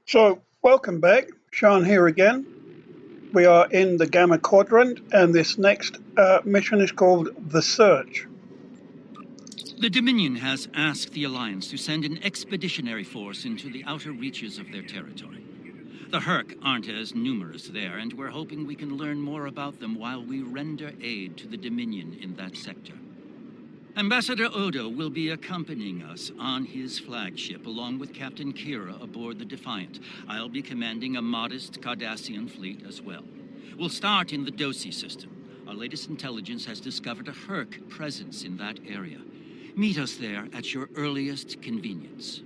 So, welcome back. Sean here again. We are in the Gamma Quadrant, and this next mission is called The Search. The Dominion has asked the Alliance to send an expeditionary force into the outer reaches of their territory. The Herc aren't as numerous there, and we're hoping we can learn more about them while we render aid to the Dominion in that sector. Ambassador Odo will be accompanying us on his flagship, along with Captain Kira aboard the Defiant. I'll be commanding a modest Cardassian fleet as well. We'll start in the Dosi system. Our latest intelligence has discovered a Herc presence in that area. Meet us there at your earliest convenience.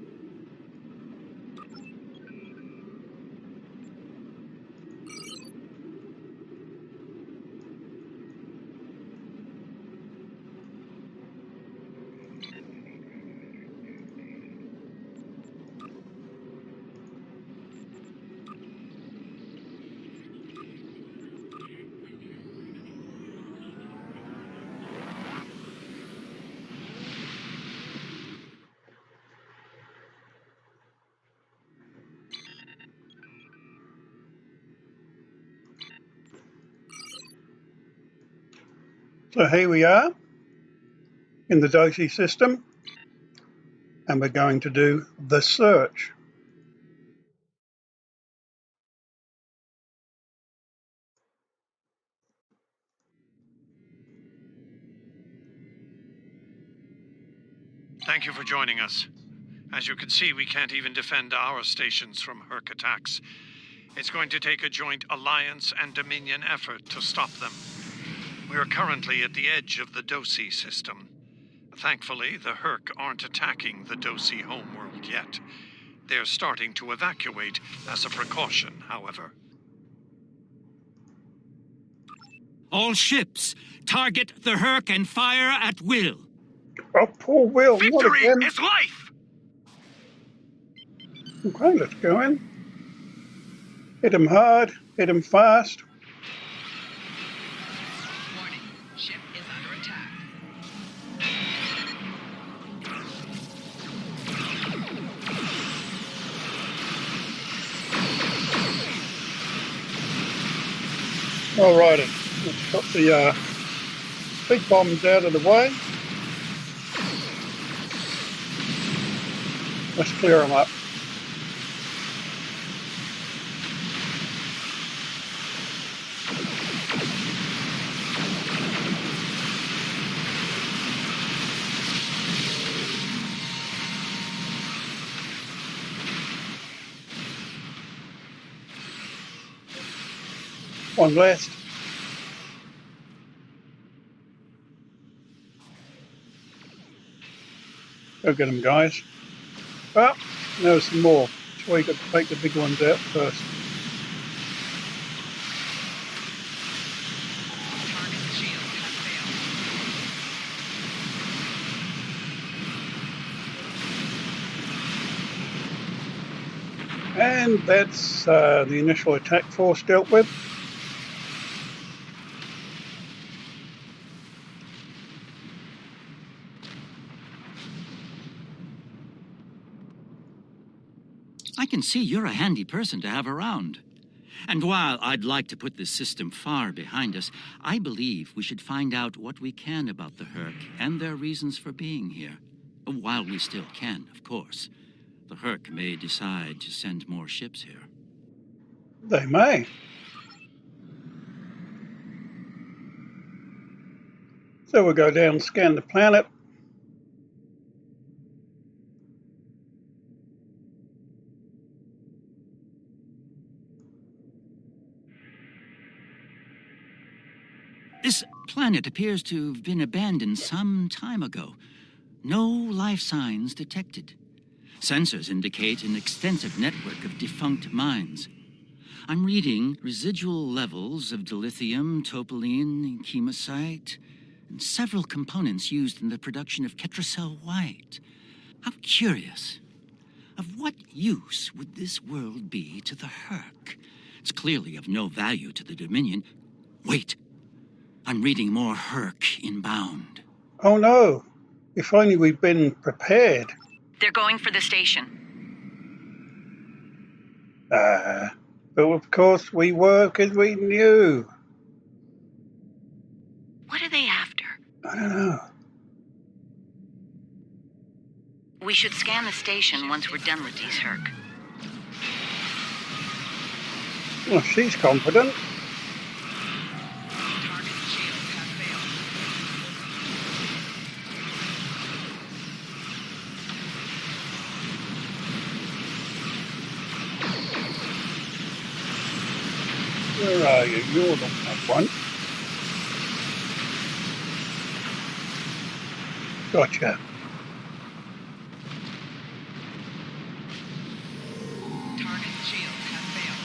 So, here we are in the Dosi system, and we're going to do The Search. Thank you for joining us. As you can see, we can't even defend our stations from Herc attacks. It's going to take a joint Alliance and Dominion effort to stop them. We are currently at the edge of the Dosi system. Thankfully, the Herc aren't attacking the Dosi homeworld yet. They're starting to evacuate as a precaution, however. All ships, target the Herc and fire at will. Oh, poor Will, not Victory again. is life! Okay, let's go in. Hit him hard, hit him fast. Warning, ship is under attack. Alrighty, let's put the big bombs out of the way. Let's clear them up. One last. Go get them, guys. Oh, there's some more. So we got to take the big ones out first. Target shield has failed. And that's the initial attack force dealt with. I can see you're a handy person to have around. And while I'd like to put this system far behind us, I believe we should find out what we can about the Herc and their reasons for being here. While we still can, of course. The Herc may decide to send more ships here. They may. So we'll go down and scan the planet. This planet appears to have been abandoned some time ago. No life signs detected. Sensors indicate an extensive network of defunct mines. I'm reading residual levels of dilithium, topoline, chemosite, and several components used in the production of Ketracel White. How curious. Of what use would this world be to the Herc? It's clearly of no value to the Dominion. Wait. I'm reading more Herc inbound. Oh no, if only we'd been prepared. They're going for the station. But of course we were, because we knew. What are they after? I don't know. We should scan the station once we're done with these Herc. Well, she's confident. Target shields have failed. Where are you? You're the one. Gotcha. Target shields have failed.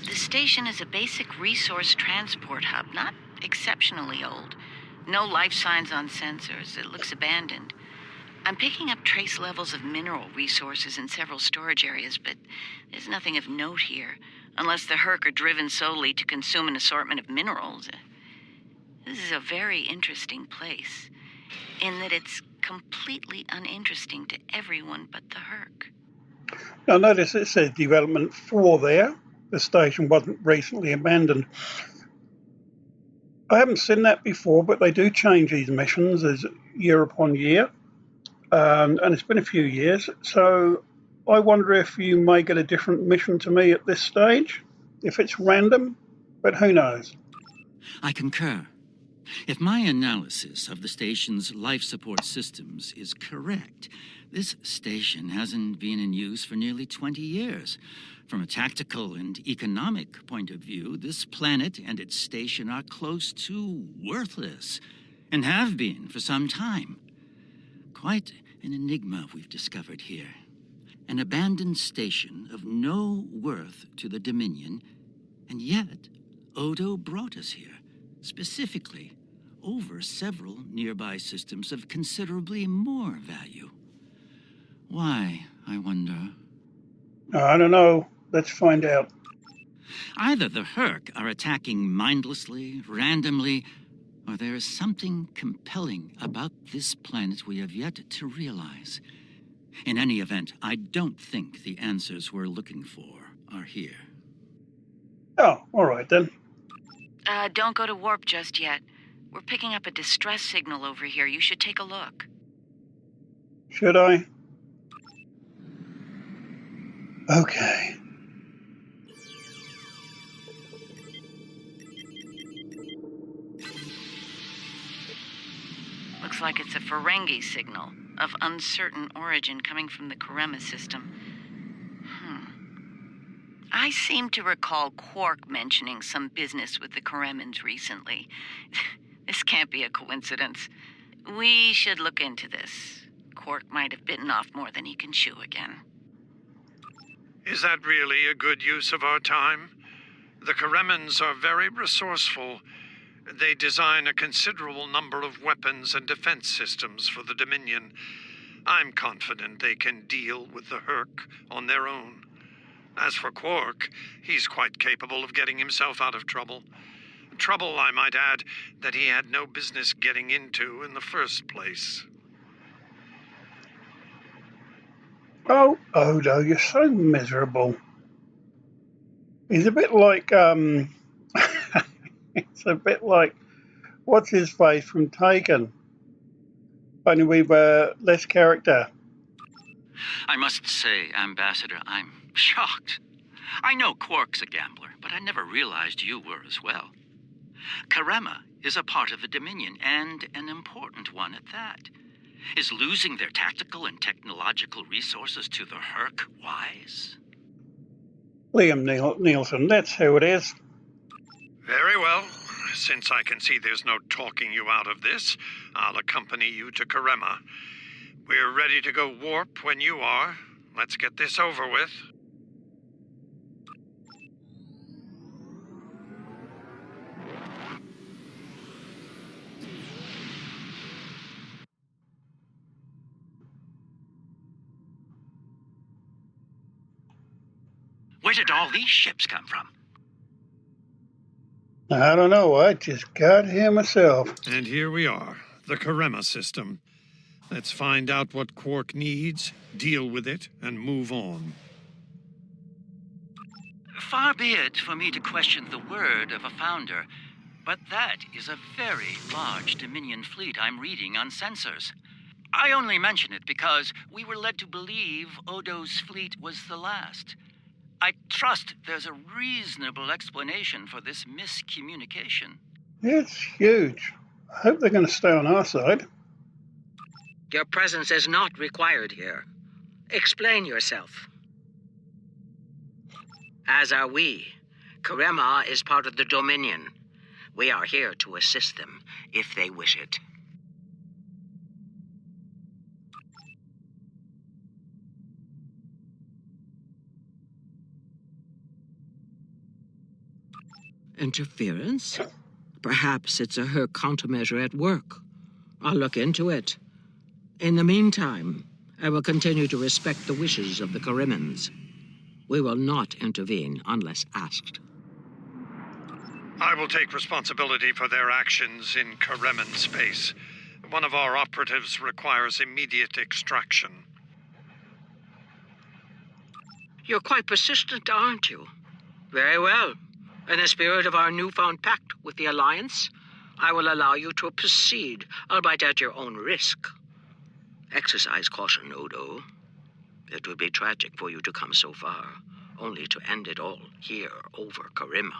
The station is a basic resource transport hub, not exceptionally old. No life signs on sensors. It looks abandoned. I'm picking up trace levels of mineral resources in several storage areas, but there's nothing of note here, unless the Herc are driven solely to consume an assortment of minerals. This is a very interesting place, in that it's completely uninteresting to everyone but the Herc. Now notice it says development 4 there. The station wasn't recently abandoned. I haven't seen that before, but they do change these missions as year upon year. And it's been a few years, so I wonder if you may get a different mission to me at this stage, if it's random, but who knows. I concur. If my analysis of the station's life support systems is correct, this station hasn't been in use for nearly 20 years. From a tactical and economic point of view, this planet and its station are close to worthless, and have been for some time. Quite an enigma we've discovered here. An abandoned station of no worth to the Dominion, and yet Odo brought us here, specifically, over several nearby systems of considerably more value. Why, I wonder? I don't know. Let's find out. Either the Herc are attacking mindlessly, randomly, or there is something compelling about this planet we have yet to realize. In any event, I don't think the answers we're looking for are here. Oh, all right then. Don't go to warp just yet. We're picking up a distress signal over here. You should take a look. Should I? Okay. Looks like it's a Ferengi signal of uncertain origin coming from the Karema system. I seem to recall Quark mentioning some business with the Karemans recently. This can't be a coincidence. We should look into this. Quark might have bitten off more than he can chew again. Is that really a good use of our time? The Karemans are very resourceful. They design a considerable number of weapons and defense systems for the Dominion. I'm confident they can deal with the Herc on their own. As for Quark, he's quite capable of getting himself out of trouble. Trouble, I might add, that he had no business getting into in the first place. Oh, Odo, you're so miserable. He's a bit like, it's a bit like, what's his face from Taken? Only with less character. I must say, Ambassador, I'm shocked. I know Quark's a gambler, but I never realized you were as well. Karema is a part of the Dominion, and an important one at that. Is losing their tactical and technological resources to the Herc wise? Liam Nielsen, that's who it is. Very well. Since I can see there's no talking you out of this, I'll accompany you to Karema. We're ready to go warp when you are. Let's get this over with. Where did all these ships come from? I don't know, I just got here myself. And here we are. the Karema system. Let's find out what Quark needs, deal with it, and move on. Far be it for me to question the word of a founder, but that is a very large Dominion fleet I'm reading on sensors. I only mention it because we were led to believe Odo's fleet was the last. I trust there's a reasonable explanation for this miscommunication. It's huge. I hope they're going to stay on our side. Your presence is not required here. Explain yourself. As are we. Karema is part of the Dominion. We are here to assist them, if they wish it. Interference? Perhaps it's a Herc countermeasure at work. I'll look into it. In the meantime, I will continue to respect the wishes of the Karemans. We will not intervene unless asked. I will take responsibility for their actions in Kareman space. One of our operatives requires immediate extraction. You're quite persistent, aren't you? Very well. In the spirit of our newfound pact with the Alliance, I will allow you to proceed, albeit at your own risk. Exercise caution, Odo. It would be tragic for you to come so far, only to end it all here over Karema.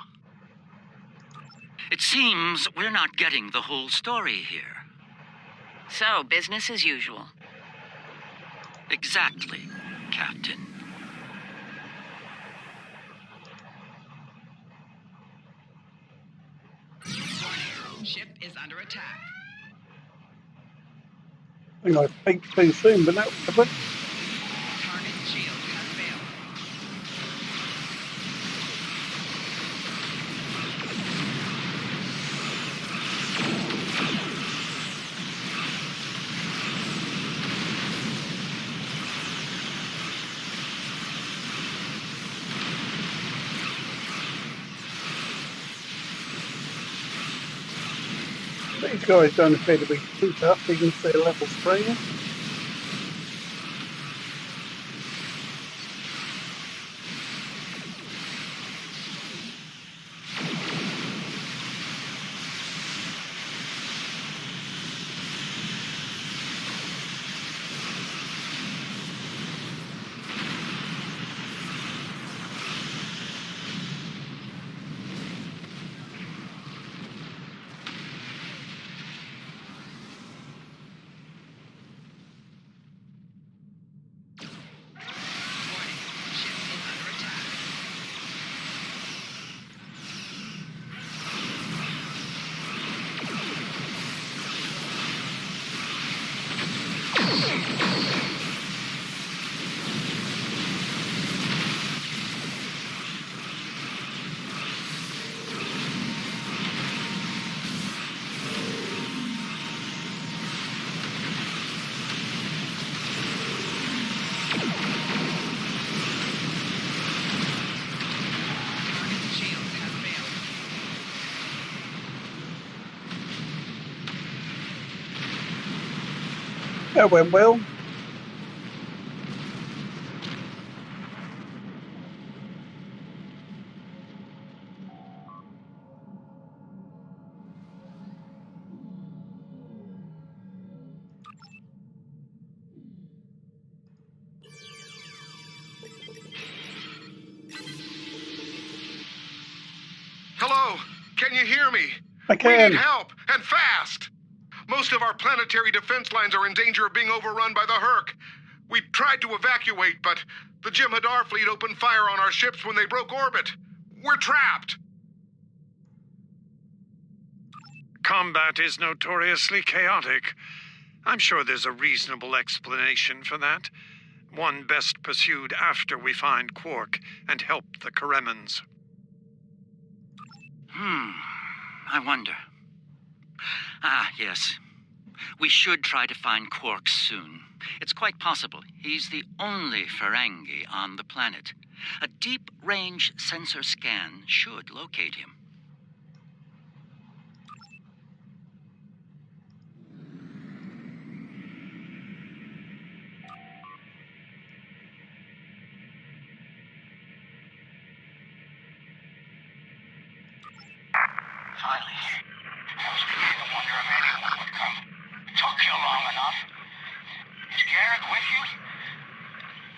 It seems we're not getting the whole story here. So, business as usual. Exactly, Captain. Ship is under attack. I think I peaked too soon, but that was Target shield has failed. These guys don't appear to be too tough, even if they're level 3. Warning, ship is under attack. Target shields have failed. That went well. Hello? Can you hear me? I We can. need help, and fast! Most of our planetary defense lines are in danger of being overrun by the Herc. We tried to evacuate, but the Jem'Hadar fleet opened fire on our ships when they broke orbit. We're trapped! Combat is notoriously chaotic. I'm sure there's a reasonable explanation for that. One best pursued after we find Quark and help the Karemans. I wonder. Ah, yes. We should try to find Quark soon. It's quite possible he's the only Ferengi on the planet. A deep-range sensor scan should locate him. Finally. I was beginning to wonder if anyone would come. Took you long enough. Is Garrick with you?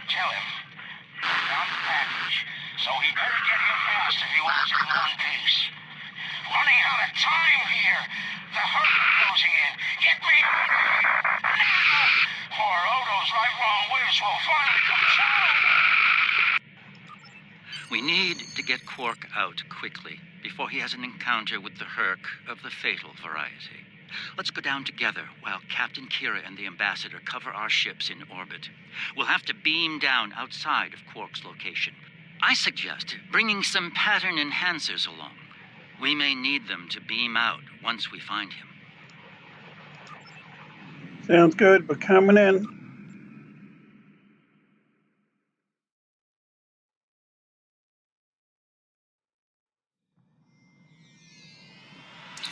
Tell him. I found the package, so he better get here fast if he wants it in one piece. Running out of time here. The herd is closing in. Get me out of here now! Or Odo's lifelong wish will finally come true. We need to get Quark out quickly before he has an encounter with the Herc of the fatal variety. Let's go down together while Captain Kira and the Ambassador cover our ships in orbit. We'll have to beam down outside of Quark's location. I suggest bringing some pattern enhancers along. We may need them to beam out once we find him. Sounds good. We're coming in.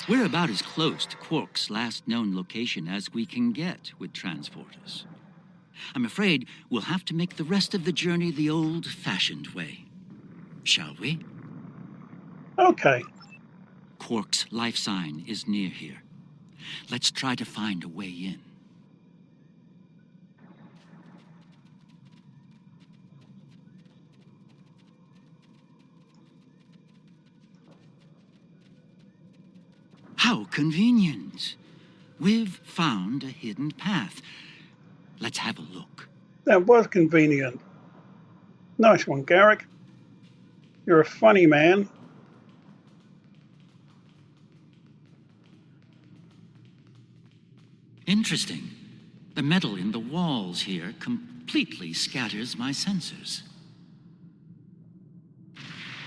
We're about as close to Quark's last known location as we can get with transporters. I'm afraid we'll have to make the rest of the journey the old-fashioned way. Shall we? Okay. Quark's life sign is near here. Let's try to find a way in. How convenient. We've found a hidden path. Let's have a look. That was convenient. Nice one, Garrick. You're a funny man. Interesting. The metal in the walls here completely scatters my sensors.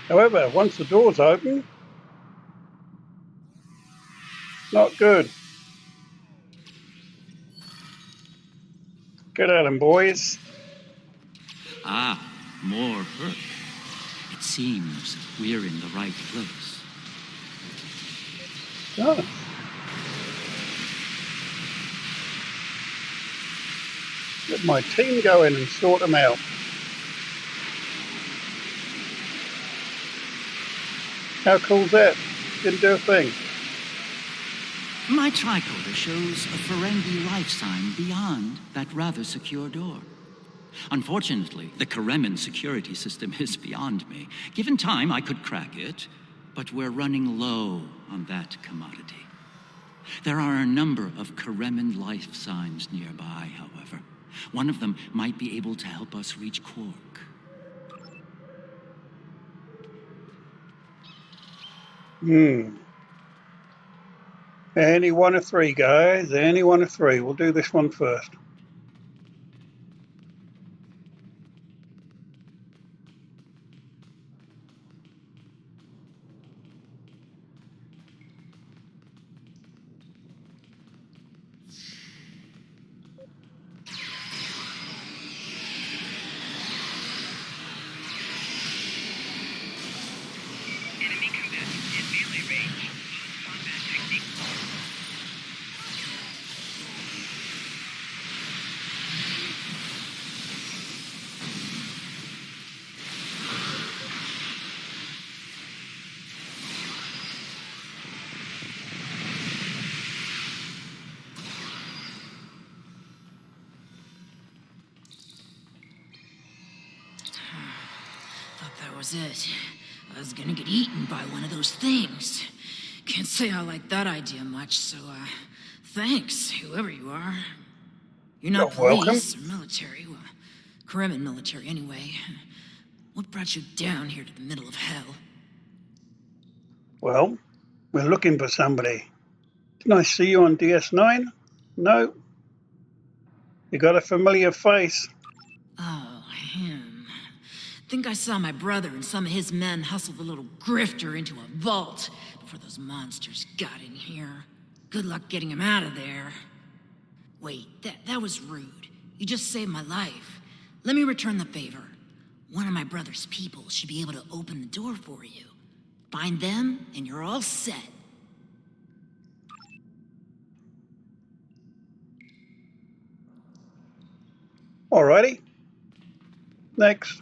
However, once the door's open, not good. Get at 'em, boys. Ah, more Herc. It seems we're in the right place. Oh. Let my team go in and sort them out. How cool's that? Didn't do a thing. My tricorder shows a Ferengi life sign beyond that rather secure door. Unfortunately, the Karemin security system is beyond me. Given time, I could crack it, but we're running low on that commodity. There are a number of Karemin life signs nearby, however. One of them might be able to help us reach Quark. Any one of three, guys. Any one of three. We'll do this one first. Enemy combatants in melee range. Combat technique. Thought that was it. I was gonna get eaten by one of those things. Can't say I like that idea much, so, thanks, whoever you are. You're not You're welcome. police or military. Well, Karemin military, anyway. What brought you down here to the middle of hell? Well, we're looking for somebody. Didn't I see you on DS9? No. You got a familiar face. Oh, him. Think I saw my brother and some of his men hustle the little grifter into a vault before those monsters got in here. Good luck getting him out of there. Wait, that was rude. You just saved my life. Let me return the favor. One of my brother's people should be able to open the door for you. Find them, and you're all set. Alrighty. Next.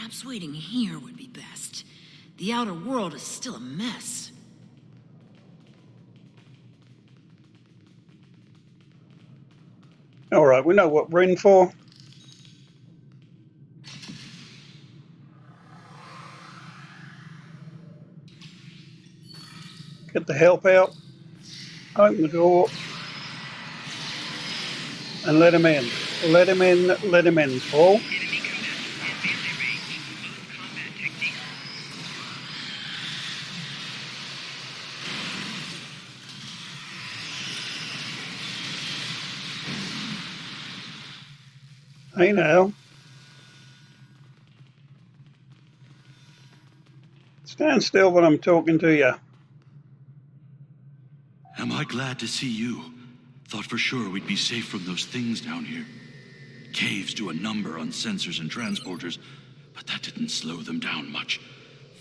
perhaps waiting here would be best. The outer world is still a mess. All right, we know what we're in for. Get the help out. Open the door. And let him in. Let him in, let him in, Paul. Enemy combat in melee range. Close combat techniques. Hey now. Stand still when I'm talking to you. Am I glad to see you? Thought for sure we'd be safe from those things down here. Caves do a number on sensors and transporters, but that didn't slow them down much.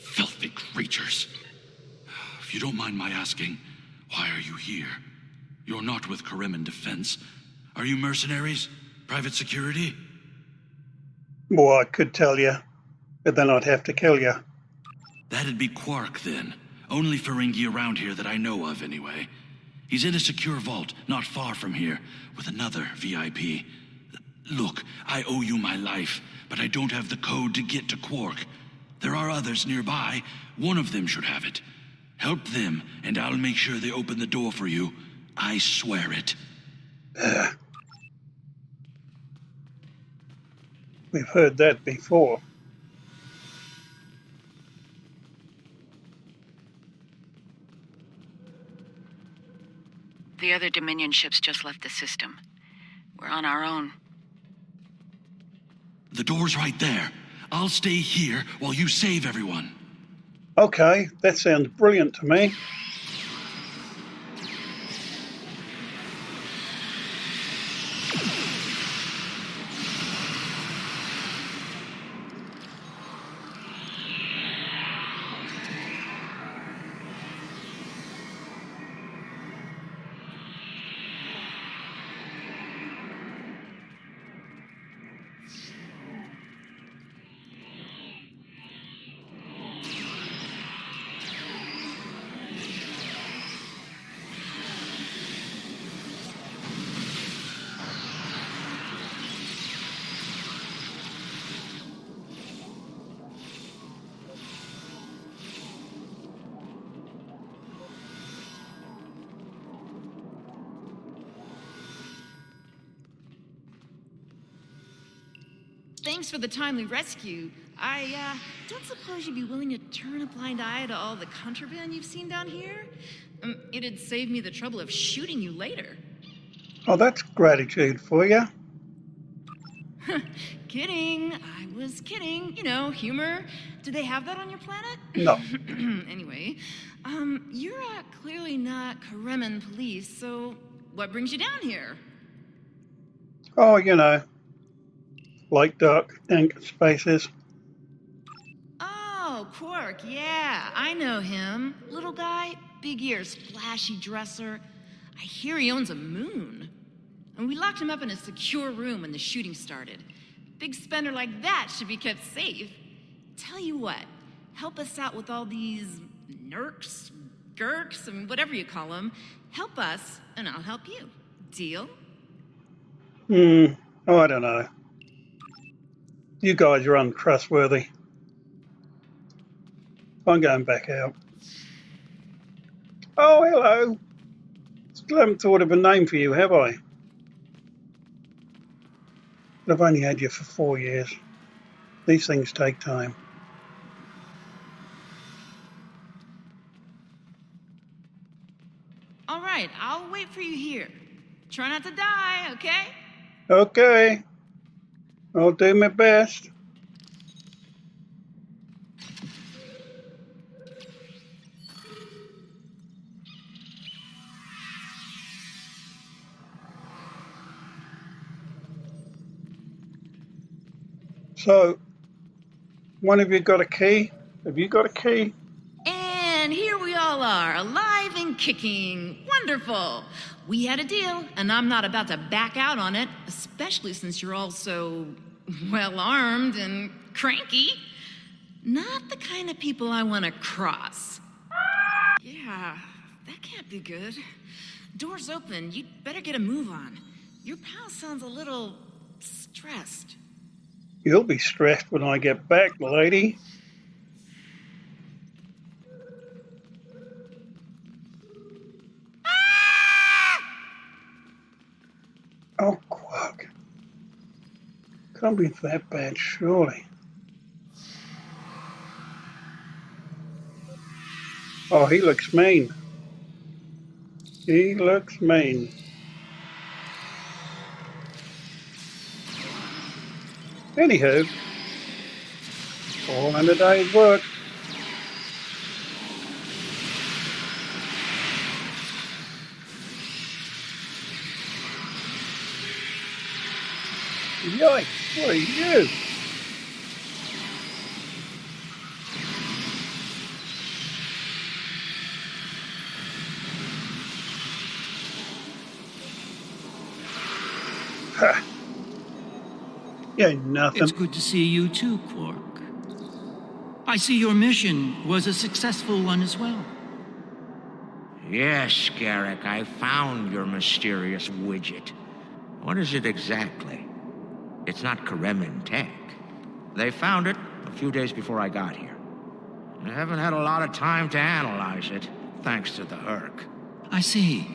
Filthy creatures. If you don't mind my asking, why are you here? You're not with Karemin Defense. Are you mercenaries? Private security? Well, I could tell you, but then I'd have to kill you. That'd be Quark, then. Only Ferengi around here that I know of, anyway. He's in a secure vault, not far from here, with another VIP. Look, I owe you my life, but I don't have the code to get to Quark. There are others nearby. One of them should have it. Help them, and I'll make sure they open the door for you. I swear it. We've heard that before. The other Dominion ships just left the system. We're on our own. The door's right there. I'll stay here while you save everyone. Okay, that sounds brilliant to me. Thanks for the timely rescue. I don't suppose you'd be willing to turn a blind eye to all the contraband you've seen down here? It'd save me the trouble of shooting you later. Oh, that's gratitude for you. Kidding. I was kidding. You know, humor. Do they have that on your planet? No. Anyway, you're clearly not Karemin police, so what brings you down here? Oh, you know, like dark, dank spaces. Oh, Quark, yeah, I know him. Little guy, big ears, flashy dresser. I hear he owns a moon. And we locked him up in a secure room when the shooting started. Big spender like that should be kept safe. Tell you what, help us out with all these nerks, gurks, and whatever you call them. Help us, and I'll help you. Deal? Oh, I don't know. You guys are untrustworthy. I'm going back out. Oh, hello. Still haven't thought of a name for you, have I? I've only had you for 4 years. These things take time. All right, I'll wait for you here. Try not to die, okay? Okay. I'll do my best. So, one of you got a key? Have you got a key? And here we all are, alive and kicking. Wonderful. We had a deal, and I'm not about to back out on it, especially since you're all so well armed and cranky. Not the kind of people I want to cross. Yeah, that can't be good. Door's open. You'd better get a move on. Your pal sounds a little stressed. You'll be stressed when I get back, lady. Oh, Quark. Can't be that bad, surely. Oh, he looks mean. He looks mean. Anywho, all in a day's work. Yikes, what are you? Ha! You ain't nothing. It's good to see you too, Quark. I see your mission was a successful one as well. Yes, Garrick, I found your mysterious widget. What is it exactly? It's not Karemin tech. They found it a few days before I got here. I haven't had a lot of time to analyze it, thanks to the Herc. I see.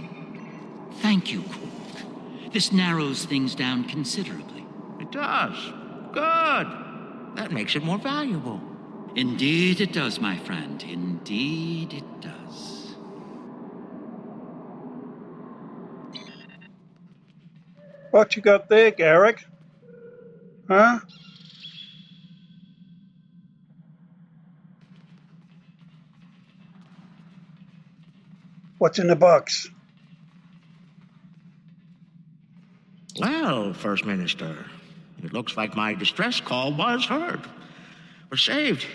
Thank you, Quark. This narrows things down considerably. It does. Good. That makes it more valuable. Indeed it does, my friend. Indeed it does. What you got there, Garrick? Huh? What's in the box? Well, First Minister, it looks like my distress call was heard. We're saved.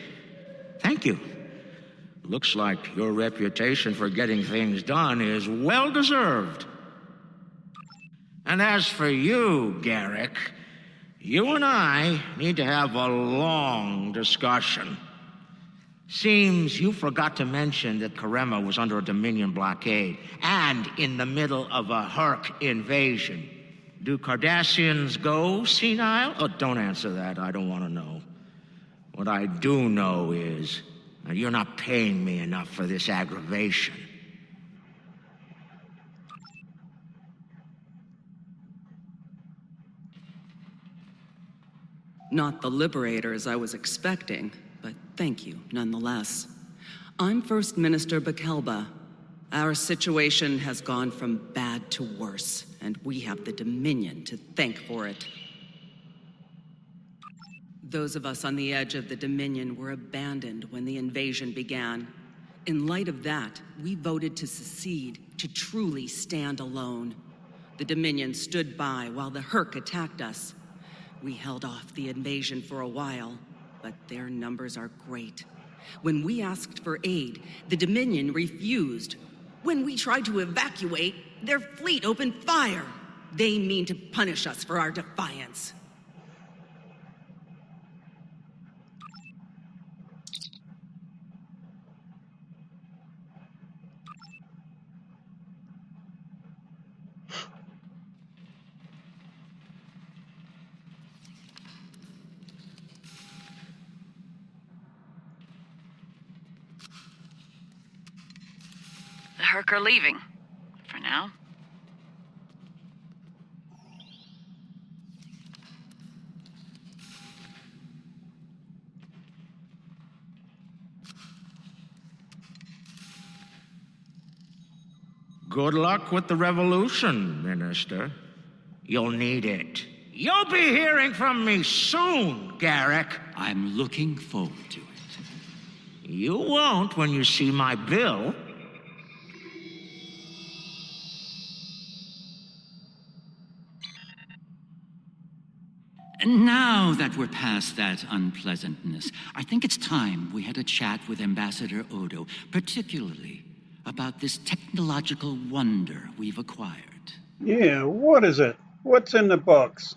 Thank you. Looks like your reputation for getting things done is well deserved. And as for you, Garrick, you and I need to have a long discussion. Seems you forgot to mention that Karema was under a Dominion blockade and in the middle of a Herc invasion. Do Cardassians go senile? Oh, don't answer that. I don't want to know. What I do know is you're not paying me enough for this aggravation. Not the liberators I was expecting, but thank you nonetheless. I'm First Minister Bakelba. Our situation has gone from bad to worse, and we have the Dominion to thank for it. Those of us on the edge of the Dominion were abandoned when the invasion began. In light of that, we voted to secede, to truly stand alone. The Dominion stood by while the Herc attacked us. We held off the invasion for a while, but their numbers are great. When we asked for aid, the Dominion refused. When we tried to evacuate, their fleet opened fire. They mean to punish us for our defiance. The Herc are leaving. For now. Good luck with the revolution, Minister. You'll need it. You'll be hearing from me soon, Garrick. I'm looking forward to it. You won't when you see my bill. And now that we're past that unpleasantness, I think it's time we had a chat with Ambassador Odo, particularly about this technological wonder we've acquired. Yeah, what is it? What's in the box?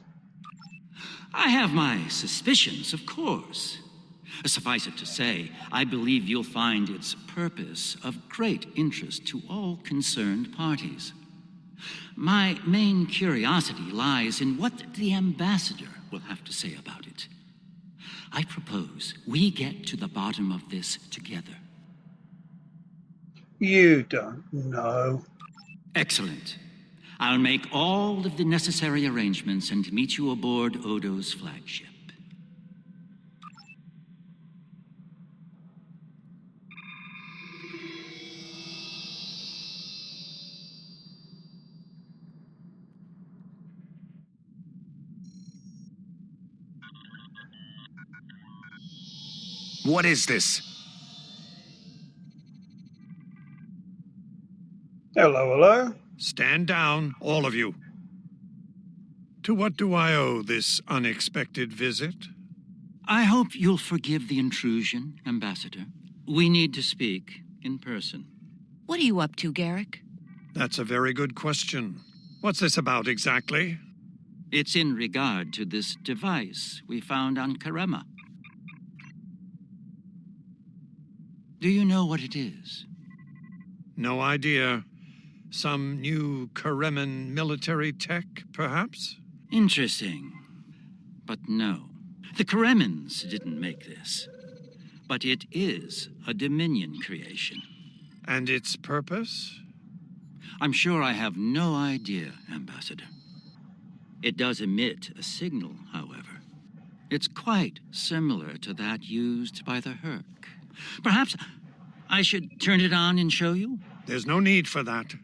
I have my suspicions, of course. Suffice it to say, I believe you'll find its purpose of great interest to all concerned parties. My main curiosity lies in what the ambassador will have to say about it. I propose we get to the bottom of this together. You don't know. Excellent. I'll make all of the necessary arrangements and meet you aboard Odo's flagship. What is this? Hello, hello. Stand down, all of you. To what do I owe this unexpected visit? I hope you'll forgive the intrusion, Ambassador. We need to speak in person. What are you up to, Garrick? That's a very good question. What's this about exactly? It's in regard to this device we found on Karema. Do you know what it is? No idea. Some new Kareman military tech, perhaps? Interesting. But no. The Karemans didn't make this. But it is a Dominion creation. And its purpose? I'm sure I have no idea, Ambassador. It does emit a signal, however. It's quite similar to that used by the Herc. Perhaps I should turn it on and show you? There's no need for that.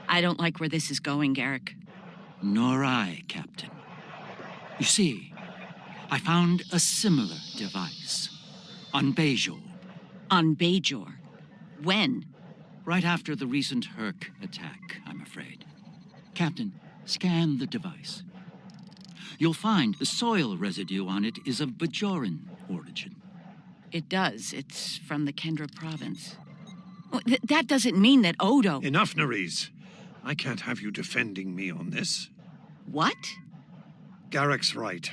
I don't like where this is going, Garrick. Nor I, Captain. You see, I found a similar device on Bajor. On Bajor? When? Right after the recent Herc attack, I'm afraid. Captain, scan the device. You'll find the soil residue on it is of Bajoran origin. It does. It's from the Kendra province. Well, that doesn't mean that Odo... Enough, Nerys. I can't have you defending me on this. What? Garrick's right.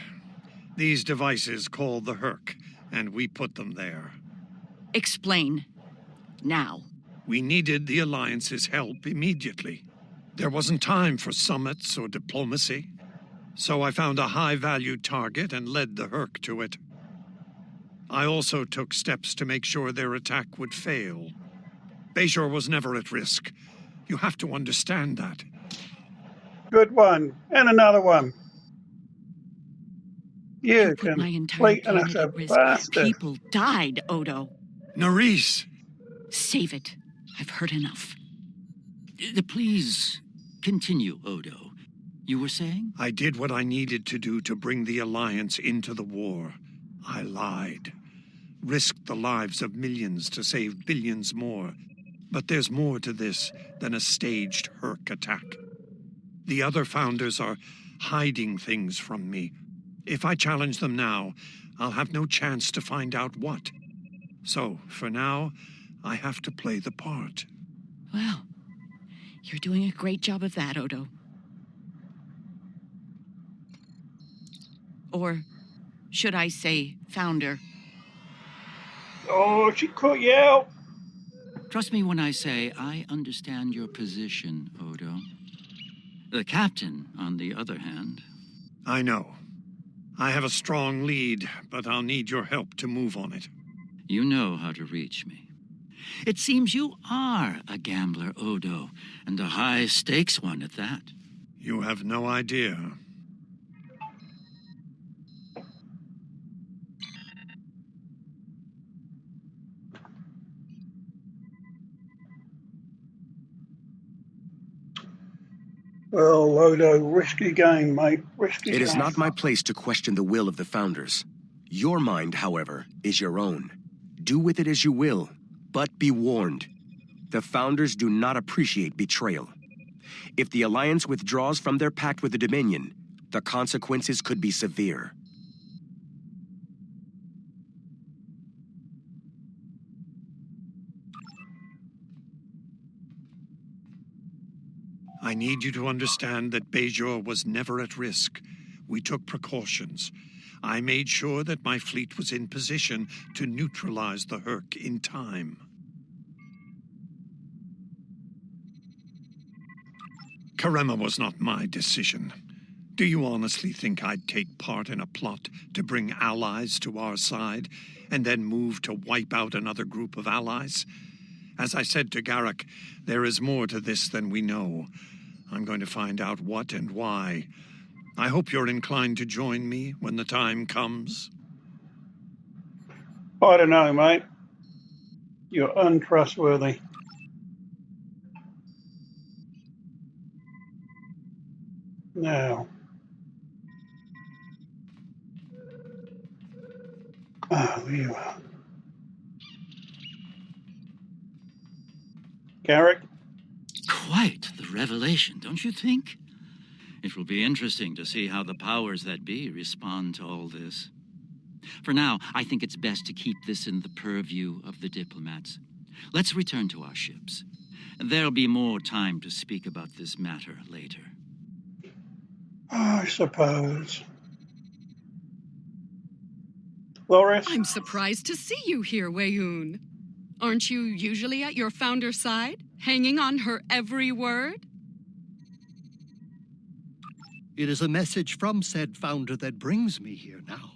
These devices called the Herc, and we put them there. Explain. Now. We needed the Alliance's help immediately. There wasn't time for summits or diplomacy. So I found a high-value target and led the Herc to it. I also took steps to make sure their attack would fail. Bajor was never at risk. You have to understand that. Good one. And another one. You put my entire complete and planet utter at risk. bastard. People died, Odo. Nerys! Save it. I've heard enough. Please continue, Odo. You were saying? I did what I needed to do to bring the Alliance into the war. I lied. Risked the lives of millions to save billions more. But there's more to this than a staged Herc attack. The other founders are hiding things from me. If I challenge them now, I'll have no chance to find out what. So, for now, I have to play the part. Well, you're doing a great job of that, Odo. Or should I say founder? Oh, she caught you out. Trust me when I say I understand your position, Odo. The captain, on the other hand... I know. I have a strong lead, but I'll need your help to move on it. You know how to reach me. It seems you are a gambler, Odo, and a high-stakes one at that. You have no idea. Well, Odo, risky game, mate. Risky game. It is not my place to question the will of the Founders. Your mind, however, is your own. Do with it as you will, but be warned. The Founders do not appreciate betrayal. If the Alliance withdraws from their pact with the Dominion, the consequences could be severe. I need you to understand that Bajor was never at risk. We took precautions. I made sure that my fleet was in position to neutralize the Herc in time. Karema was not my decision. Do you honestly think I'd take part in a plot to bring allies to our side, and then move to wipe out another group of allies? As I said to Garrick, there is more to this than we know. I'm going to find out what and why. I hope you're inclined to join me when the time comes. I don't know, mate. You're untrustworthy. Now. Oh, there you are. Garrick? Quite the revelation, don't you think? It will be interesting to see how the powers that be respond to all this. For now, I think it's best to keep this in the purview of the diplomats. Let's return to our ships. There'll be more time to speak about this matter later. I suppose. Loris? I'm surprised to see you here, Weyoun. Aren't you usually at your founder's side, hanging on her every word? It is a message from said founder that brings me here now.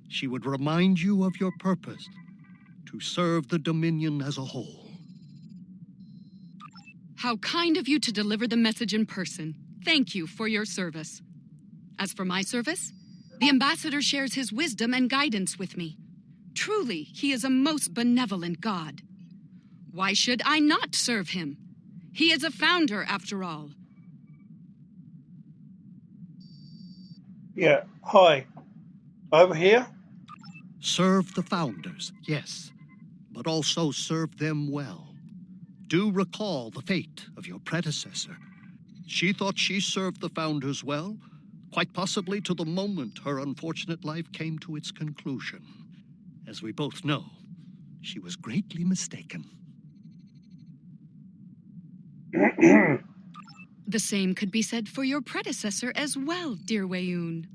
She would remind you of your purpose, to serve the Dominion as a whole. How kind of you to deliver the message in person. Thank you for your service. As for my service, the ambassador shares his wisdom and guidance with me. Truly, he is a most benevolent god. Why should I not serve him? He is a founder, after all. Yeah. Hi. Over here? Serve the founders, yes, but also serve them well. Do recall the fate of your predecessor. She thought she served the founders well, quite possibly to the moment her unfortunate life came to its conclusion. As we both know, she was greatly mistaken. The same could be said for your predecessor as well, dear Weyoun.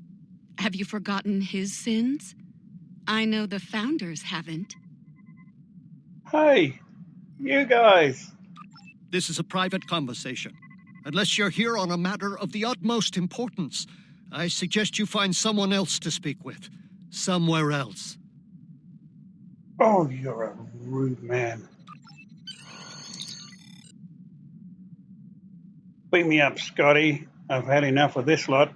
Have you forgotten his sins? I know the founders haven't. Hey, you guys. This is a private conversation. Unless you're here on a matter of the utmost importance, I suggest you find someone else to speak with. Somewhere else. Oh, you're a rude man. Beat me up, Scotty. I've had enough of this lot.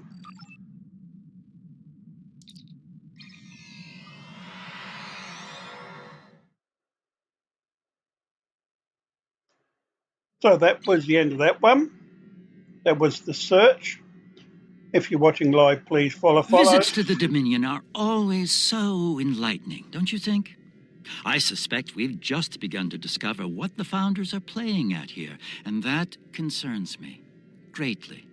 So that was the end of that one. That was the search. If you're watching live, please follow. Visits to the Dominion are always so enlightening, don't you think? I suspect we've just begun to discover what the Founders are playing at here, and that concerns me greatly.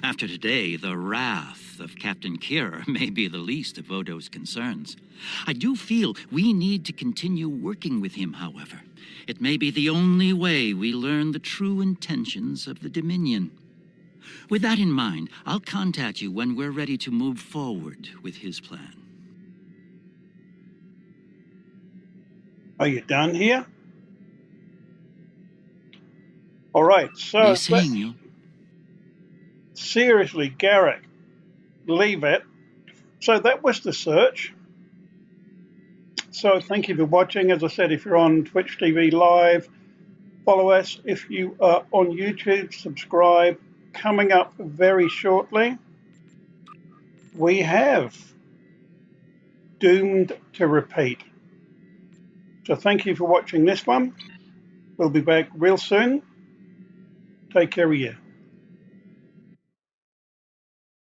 After today, the wrath of Captain Kira may be the least of Odo's concerns. I do feel we need to continue working with him, however. It may be the only way we learn the true intentions of the Dominion. With that in mind, I'll contact you when we're ready to move forward with his plan. Are you done here? All right, so... Be seeing you. Seriously, Garrick, leave it. So that was the search. So thank you for watching. As I said, if you're on Twitch TV Live, follow us. If you are on YouTube, subscribe. Coming up very shortly, we have Doomed to Repeat. So thank you for watching this one. We'll be back real soon. Take care of you.